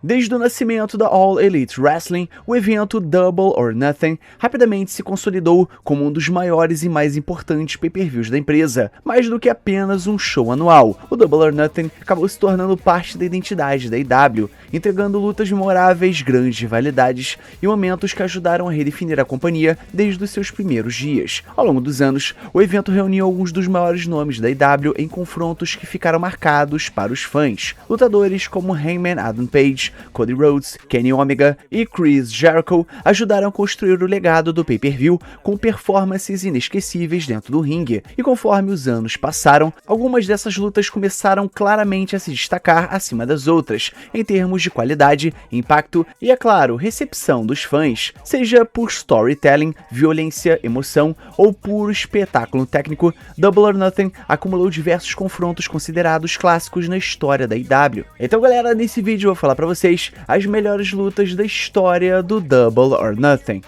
Desde o nascimento da All Elite Wrestling, o evento Double or Nothing rapidamente se consolidou como um dos maiores e mais importantes pay-per-views da empresa, mais do que apenas um show anual. O Double or Nothing acabou se tornando parte da identidade da AEW, entregando lutas memoráveis, grandes rivalidades e momentos que ajudaram a redefinir a companhia desde os seus primeiros dias. Ao longo dos anos, o evento reuniu alguns dos maiores nomes da AEW em confrontos que ficaram marcados para os fãs. Lutadores como Hangman Adam Page, Cody Rhodes, Kenny Omega e Chris Jericho ajudaram a construir o legado do pay-per-view com performances inesquecíveis dentro do ringue, e conforme os anos passaram, algumas dessas lutas começaram claramente a se destacar acima das outras, em termos de qualidade, impacto e, é claro, recepção dos fãs, seja por storytelling, violência, emoção ou puro espetáculo técnico. Double or Nothing acumulou diversos confrontos considerados clássicos na história da AEW. Então galera, nesse vídeo eu vou falar pra vocês as melhores lutas da história do Double or Nothing.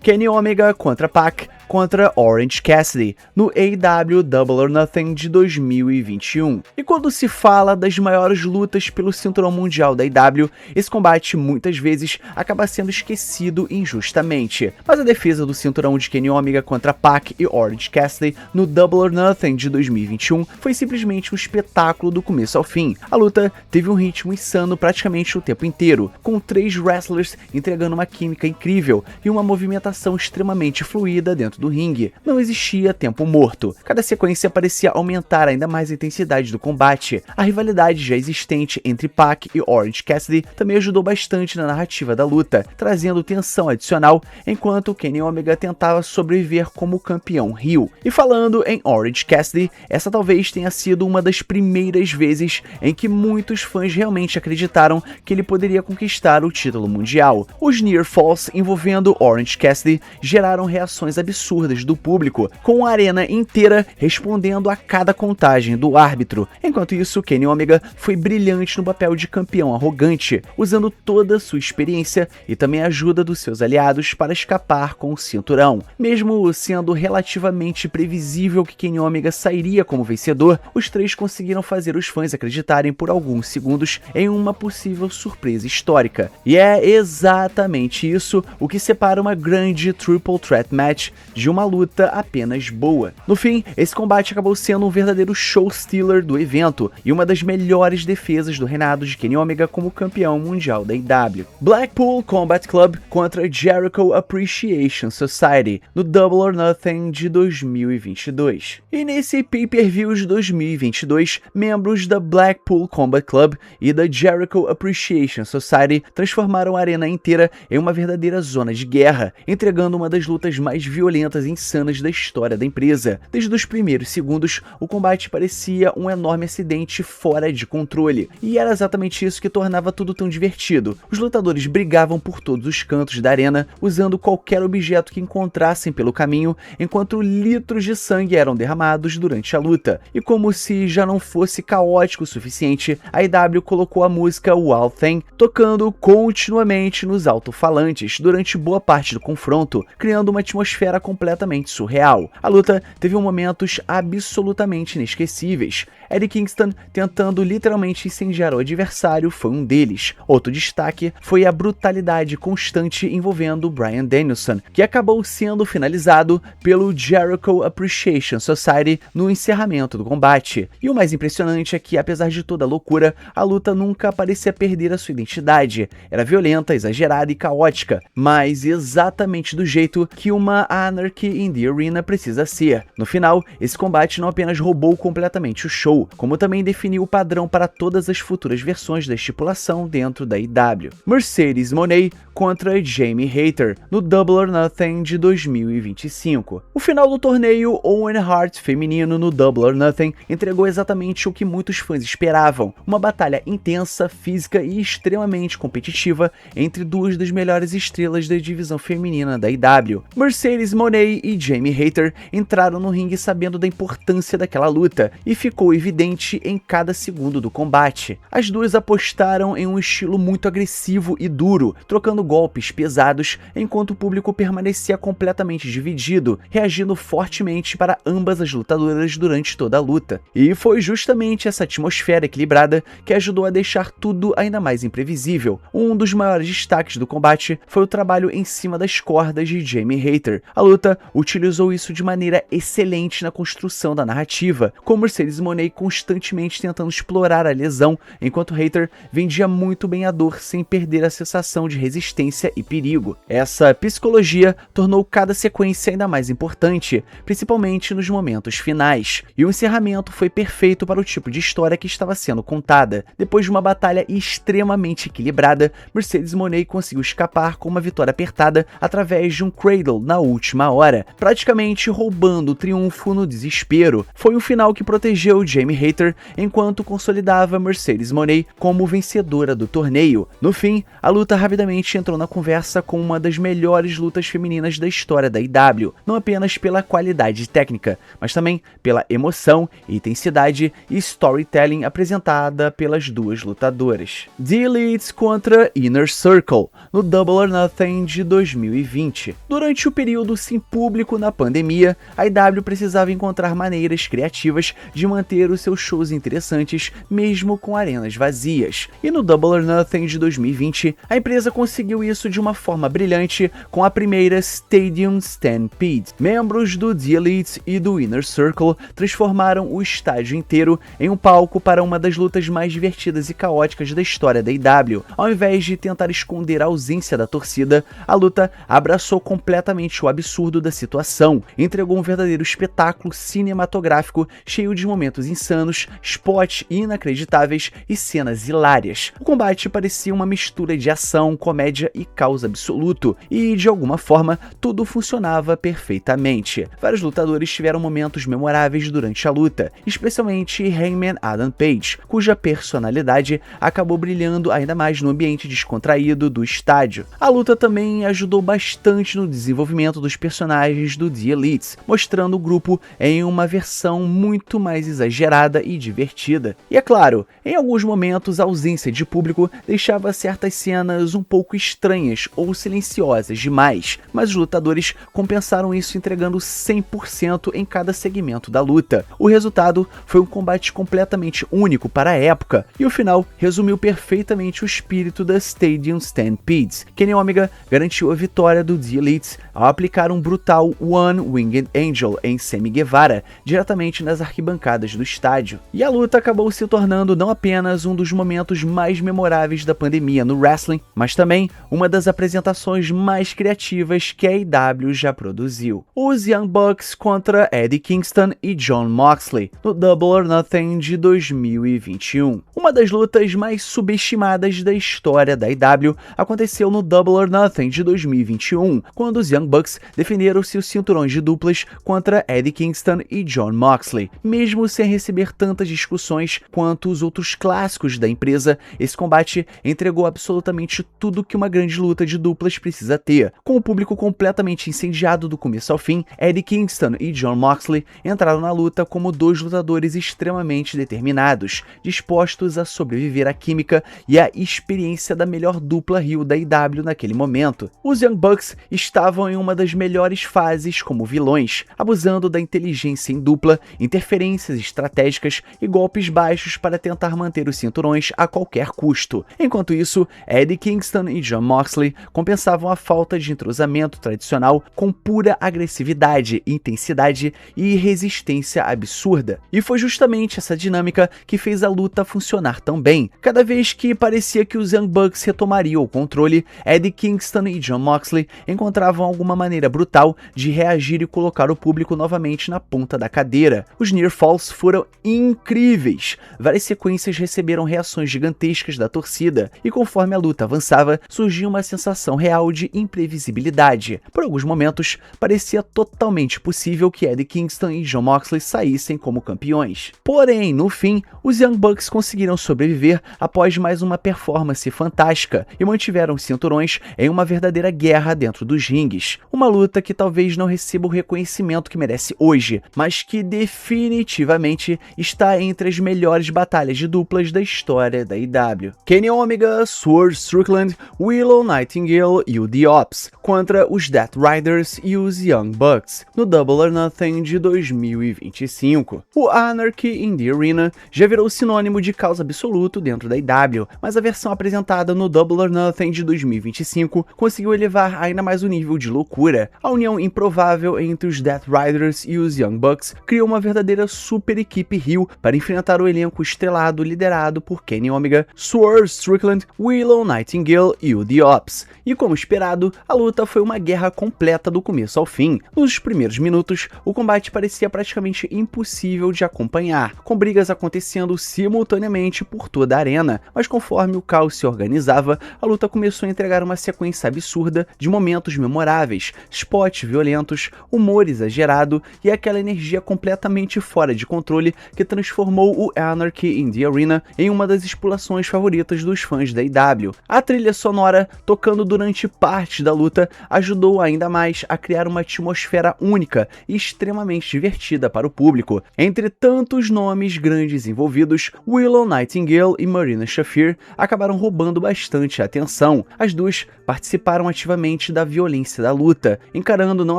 Kenny Omega contra Pac contra Orange Cassidy, no AEW Double or Nothing de 2021. E quando se fala das maiores lutas pelo cinturão mundial da AEW, esse combate muitas vezes acaba sendo esquecido injustamente. Mas a defesa do cinturão de Kenny Omega contra Pac e Orange Cassidy no Double or Nothing de 2021 foi simplesmente um espetáculo do começo ao fim. A luta teve um ritmo insano praticamente o tempo inteiro, com 3 wrestlers entregando uma química incrível e uma movimentação extremamente fluida dentro do ringue. Não existia tempo morto. Cada sequência parecia aumentar ainda mais a intensidade do combate. A rivalidade já existente entre Pac e Orange Cassidy também ajudou bastante na narrativa da luta, trazendo tensão adicional enquanto Kenny Omega tentava sobreviver como campeão heel. E falando em Orange Cassidy, essa talvez tenha sido uma das primeiras vezes em que muitos fãs realmente acreditaram que ele poderia conquistar o título mundial. Os Near Falls envolvendo Orange Cassidy geraram reações absurdas do público, com a arena inteira respondendo a cada contagem do árbitro. Enquanto isso, Kenny Omega foi brilhante no papel de campeão arrogante, usando toda a sua experiência e também a ajuda dos seus aliados para escapar com o cinturão. Mesmo sendo relativamente previsível que Kenny Omega sairia como vencedor, os 3 conseguiram fazer os fãs acreditarem por alguns segundos em uma possível surpresa histórica. E é exatamente isso o que separa uma grande Triple Threat Match de uma luta apenas boa. No fim, esse combate acabou sendo um verdadeiro show stealer do evento e uma das melhores defesas do reinado de Kenny Omega como campeão mundial da AEW. Blackpool Combat Club contra Jericho Appreciation Society no Double or Nothing de 2022. E nesse pay-per-view de 2022, membros da Blackpool Combat Club e da Jericho Appreciation Society transformaram a arena inteira em uma verdadeira zona de guerra, entregando uma das lutas mais violentas e insanas da história da empresa. Desde os primeiros segundos, o combate parecia um enorme acidente fora de controle, e era exatamente isso que tornava tudo tão divertido. Os lutadores brigavam por todos os cantos da arena, usando qualquer objeto que encontrassem pelo caminho, enquanto litros de sangue eram derramados durante a luta. E como se já não fosse caótico o suficiente, a AEW colocou a música Wild Thing tocando continuamente nos alto-falantes durante boa parte do confronto, criando uma atmosfera completamente surreal. A luta teve momentos absolutamente inesquecíveis. Eddie Kingston tentando literalmente incendiar o adversário foi um deles. Outro destaque foi a brutalidade constante envolvendo Bryan Danielson, que acabou sendo finalizado pelo Jericho Appreciation Society no encerramento do combate. E o mais impressionante é que, apesar de toda a loucura, a luta nunca parecia perder a sua identidade. Era violenta, exagerada e caótica, mas exatamente do jeito que uma Anarchy in the Arena precisa ser. No final, esse combate não apenas roubou completamente o show, como também definiu o padrão para todas as futuras versões da estipulação dentro da AEW. Mercedes Moné contra Jamie Hayter no Double or Nothing de 2025. O final do torneio Owen Hart feminino no Double or Nothing entregou exatamente o que muitos fãs esperavam, uma batalha intensa, física e extremamente competitiva entre duas das melhores estrelas da divisão feminina da AEW. Mercedes Moné Monet e Jamie Hayter entraram no ringue sabendo da importância daquela luta, e ficou evidente em cada segundo do combate. As duas apostaram em um estilo muito agressivo e duro, trocando golpes pesados, enquanto o público permanecia completamente dividido, reagindo fortemente para ambas as lutadoras durante toda a luta. E foi justamente essa atmosfera equilibrada que ajudou a deixar tudo ainda mais imprevisível. Um dos maiores destaques do combate foi o trabalho em cima das cordas de Jamie Hayter. A luta utilizou isso de maneira excelente na construção da narrativa, com Mercedes Moné constantemente tentando explorar a lesão, enquanto Hayter vendia muito bem a dor sem perder a sensação de resistência e perigo. Essa psicologia tornou cada sequência ainda mais importante, principalmente nos momentos finais, e o encerramento foi perfeito para o tipo de história que estava sendo contada. Depois de uma batalha extremamente equilibrada, Mercedes Moné conseguiu escapar com uma vitória apertada através de um cradle na última hora, praticamente roubando o triunfo no desespero. Foi um final que protegeu Jamie Hayter enquanto consolidava Mercedes Moné como vencedora do torneio. No fim, a luta rapidamente entrou na conversa com uma das melhores lutas femininas da história da IW, não apenas pela qualidade técnica, mas também pela emoção, intensidade e storytelling apresentada pelas duas lutadoras. The Elite contra Inner Circle, no Double or Nothing de 2020. Durante o período sem público na pandemia, a IW precisava encontrar maneiras criativas de manter os seus shows interessantes, mesmo com arenas vazias. E no Double or Nothing de 2020, a empresa conseguiu isso de uma forma brilhante com a primeira Stadium Stampede. Membros do The Elite e do Inner Circle transformaram o estádio inteiro em um palco para uma das lutas mais divertidas e caóticas da história da IW. Ao invés de tentar esconder a ausência da torcida, a luta abraçou completamente o absurdo da situação, entregou um verdadeiro espetáculo cinematográfico cheio de momentos insanos, spots inacreditáveis e cenas hilárias. O combate parecia uma mistura de ação, comédia e caos absoluto, e de alguma forma tudo funcionava perfeitamente. Vários lutadores tiveram momentos memoráveis durante a luta, especialmente Hangman Adam Page, cuja personalidade acabou brilhando ainda mais no ambiente descontraído do estádio. A luta também ajudou bastante no desenvolvimento dos personagens do The Elite, mostrando o grupo em uma versão muito mais exagerada e divertida. E é claro, em alguns momentos a ausência de público deixava certas cenas um pouco estranhas ou silenciosas demais, mas os lutadores compensaram isso entregando 100% em cada segmento da luta. O resultado foi um combate completamente único para a época, e o final resumiu perfeitamente o espírito da Stadium Stampede. Kenny Omega garantiu a vitória do The Elite ao aplicar um brutal One Winged Angel em Sammy Guevara diretamente nas arquibancadas do estádio. E a luta acabou se tornando não apenas um dos momentos mais memoráveis da pandemia no wrestling, mas também uma das apresentações mais criativas que a AEW já produziu. Os Young Bucks contra Eddie Kingston e Jon Moxley, no Double or Nothing de 2021. Uma das lutas mais subestimadas da história da AEW aconteceu no Double or Nothing de 2021, quando os Young Bucks defenderam seus cinturões de duplas contra Eddie Kingston e Jon Moxley. Mesmo sem receber tantas discussões quanto os outros clássicos da empresa, esse combate entregou absolutamente tudo que uma grande luta de duplas precisa ter. Com o público completamente incendiado do começo ao fim, Eddie Kingston e Jon Moxley entraram na luta como dois lutadores extremamente determinados, dispostos a sobreviver à química e à experiência da melhor dupla heel da IW naquele momento. Os Young Bucks estavam em uma das melhores fases como vilões, abusando da inteligência em dupla, interferências estratégicas e golpes baixos para tentar manter os cinturões a qualquer custo. Enquanto isso, Eddie Kingston e Jon Moxley compensavam a falta de entrosamento tradicional com pura agressividade, intensidade e resistência absurda. E foi justamente essa dinâmica que fez a luta funcionar tão bem. Cada vez que parecia que os Young Bucks retomariam o controle, Eddie Kingston e Jon Moxley encontravam alguma maneira brutal de reagir e colocar o público novamente na ponta da cadeira. Os Near Falls foram incríveis. Várias sequências receberam reações gigantescas da torcida, e conforme a luta avançava, surgia uma sensação real de imprevisibilidade. Por alguns momentos, parecia totalmente possível que Eddie Kingston e Jon Moxley saíssem como campeões. Porém, no fim, os Young Bucks conseguiram sobreviver após mais uma performance fantástica e mantiveram os cinturões em uma verdadeira guerra dentro dos ringues. Uma luta luta que talvez não receba o reconhecimento que merece hoje, mas que definitivamente está entre as melhores batalhas de duplas da história da AEW. Kenny Omega, Swerve Strickland, Willow Nightingale e o The Ops contra os Death Riders e os Young Bucks no Double or Nothing de 2025. O Anarchy in the Arena já virou sinônimo de caos absoluto dentro da AEW, mas a versão apresentada no Double or Nothing de 2025 conseguiu elevar ainda mais o nível de loucura. A união improvável entre os Death Riders e os Young Bucks criou uma verdadeira super equipe heel para enfrentar o elenco estrelado liderado por Kenny Omega, Swerve Strickland, Willow Nightingale e o The Ops. E como esperado, a luta foi uma guerra completa do começo ao fim. Nos primeiros minutos, o combate parecia praticamente impossível de acompanhar, com brigas acontecendo simultaneamente por toda a arena, mas conforme o caos se organizava, a luta começou a entregar uma sequência absurda de momentos memoráveis, spots violentos, humor exagerado e aquela energia completamente fora de controle que transformou o Anarchy in the Arena em uma das explorações favoritas dos fãs da AEW. A trilha sonora, tocando durante parte da luta, ajudou ainda mais a criar uma atmosfera única e extremamente divertida para o público. Entre tantos nomes grandes envolvidos, Willow Nightingale e Marina Shafir acabaram roubando bastante a atenção. As duas participaram ativamente da violência da luta, encarando não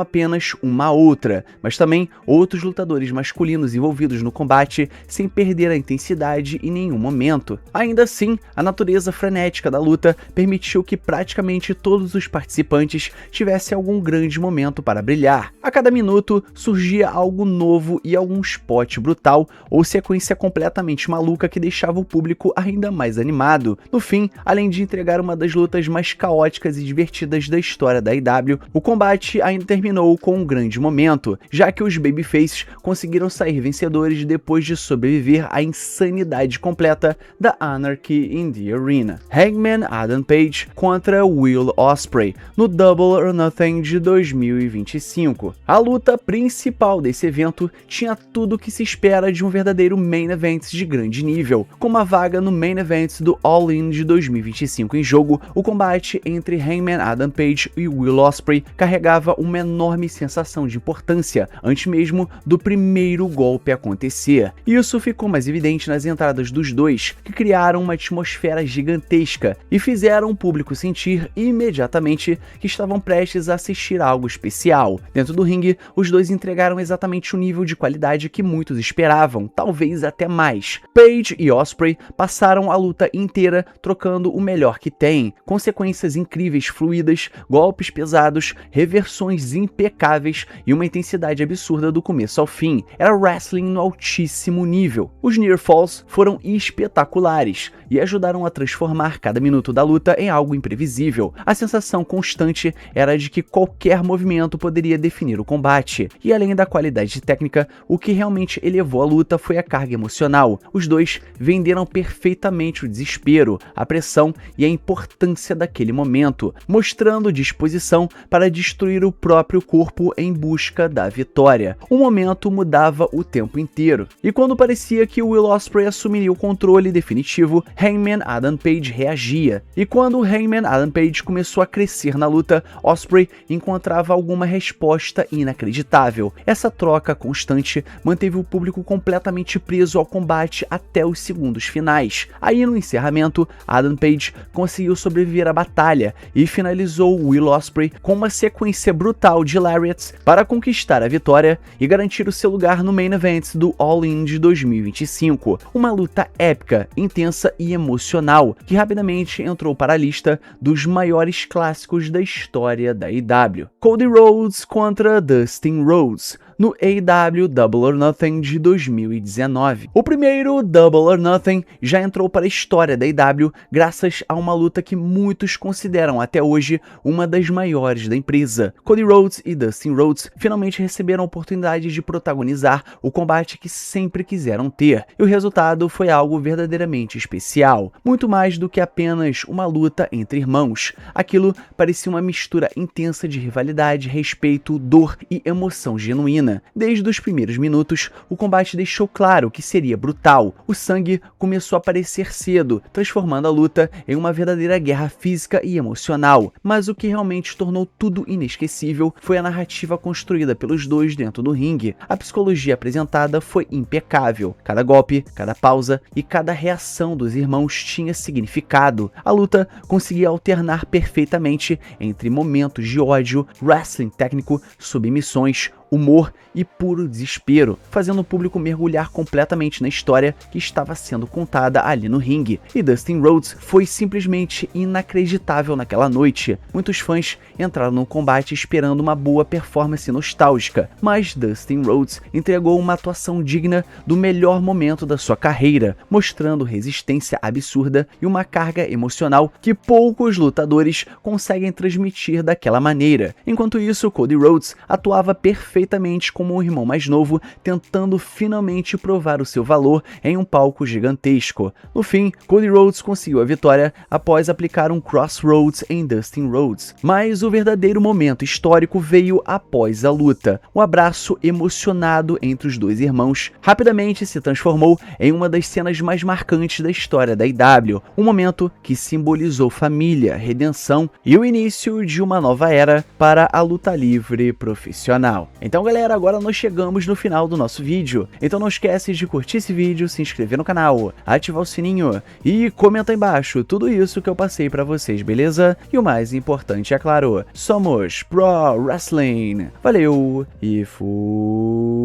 apenas uma a outra, mas também outros lutadores masculinos envolvidos no combate, sem perder a intensidade em nenhum momento. Ainda assim, a natureza frenética da luta permitiu que praticamente todos os participantes tivessem algum grande momento para brilhar. A cada minuto surgia algo novo e algum spot brutal ou sequência completamente maluca que deixava o público ainda mais animado. No fim, além de entregar uma das lutas mais caóticas e divertidas da história da AEW, o combate ainda terminou com um grande momento, já que os babyfaces conseguiram sair vencedores depois de sobreviver à insanidade completa da Anarchy in the Arena. Hangman Adam Page contra Will Ospreay no Double or Nothing de 2025. A luta principal desse evento tinha tudo o que se espera de um verdadeiro main event de grande nível. Com uma vaga no main event do All In de 2025 em jogo, o combate entre Hangman Adam Page e Will Ospreay carregava uma enorme sensação de importância antes mesmo do primeiro golpe acontecer. Isso ficou mais evidente nas entradas dos dois, que criaram uma atmosfera gigantesca e fizeram o público sentir imediatamente que estavam prestes a assistir a algo especial. Dentro do ringue, os dois entregaram exatamente o nível de qualidade que muitos esperavam, talvez até mais. Page e Ospreay passaram a luta inteira trocando o melhor que têm, com sequências incríveis fluídas, golpes pesados, reversões impecáveis e uma intensidade absurda do começo ao fim. Era wrestling no altíssimo nível. Os Near Falls foram espetaculares e ajudaram a transformar cada minuto da luta em algo imprevisível. A sensação constante era de que qualquer movimento poderia definir o combate, e além da qualidade técnica, o que realmente elevou a luta foi a carga emocional. Os dois venderam perfeitamente o desespero, a pressão e a importância daquele momento, mostrando disposição para destruir o próprio corpo em busca da vitória. O momento mudava o tempo inteiro, e quando parecia que Will Ospreay assumiria o controle definitivo, Hangman Adam Page reagia. E quando Hangman Adam Page começou a crescer na luta, Ospreay encontrava alguma resposta inacreditável. Essa troca constante manteve o público completamente preso ao combate até os segundos finais. Aí no encerramento, Adam Page conseguiu sobreviver à batalha e finalizou Will Ospreay com uma sequência brutal de lariats para conquistar a vitória e garantir o seu lugar no main event do All In de 2025. Uma luta épica, intensa e emocional, que rapidamente entrou para a lista dos maiores clássicos da história da AEW. Cody Rhodes contra Dustin Rhodes no AEW Double or Nothing de 2019. O primeiro Double or Nothing já entrou para a história da AEW graças a uma luta que muitos consideram até hoje uma das maiores da empresa. Cody Rhodes e Dustin Rhodes finalmente receberam a oportunidade de protagonizar o combate que sempre quiseram ter, e o resultado foi algo verdadeiramente especial, muito mais do que apenas uma luta entre irmãos. Aquilo parecia uma mistura intensa de rivalidade, respeito, dor e emoção genuína. adrenalina. Desde os primeiros minutos, o combate deixou claro que seria brutal. O sangue começou a aparecer cedo, transformando a luta em uma verdadeira guerra física e emocional. Mas o que realmente tornou tudo inesquecível foi a narrativa construída pelos dois dentro do ringue. A psicologia apresentada foi impecável. Cada golpe, cada pausa e cada reação dos irmãos tinha significado. A luta conseguia alternar perfeitamente entre momentos de ódio, wrestling técnico, submissões, humor e puro desespero, fazendo o público mergulhar completamente na história que estava sendo contada ali no ringue. E Dustin Rhodes foi simplesmente inacreditável naquela noite. Muitos fãs entraram no combate esperando uma boa performance nostálgica, mas Dustin Rhodes entregou uma atuação digna do melhor momento da sua carreira, mostrando resistência absurda e uma carga emocional que poucos lutadores conseguem transmitir daquela maneira. Enquanto isso, Cody Rhodes atuava perfeitamente como um irmão mais novo, tentando finalmente provar o seu valor em um palco gigantesco. No fim, Cody Rhodes conseguiu a vitória após aplicar um Crossroads em Dustin Rhodes. Mas o verdadeiro momento histórico veio após a luta. Um abraço emocionado entre os dois irmãos rapidamente se transformou em uma das cenas mais marcantes da história da IW, um momento que simbolizou família, redenção e o início de uma nova era para a luta livre profissional. Então galera, agora nós chegamos no final do nosso vídeo, então não esquece de curtir esse vídeo, se inscrever no canal, ativar o sininho e comentar aí embaixo tudo isso que eu passei pra vocês, beleza? E o mais importante, é claro, somos Pro Wrestling. Valeu e fui!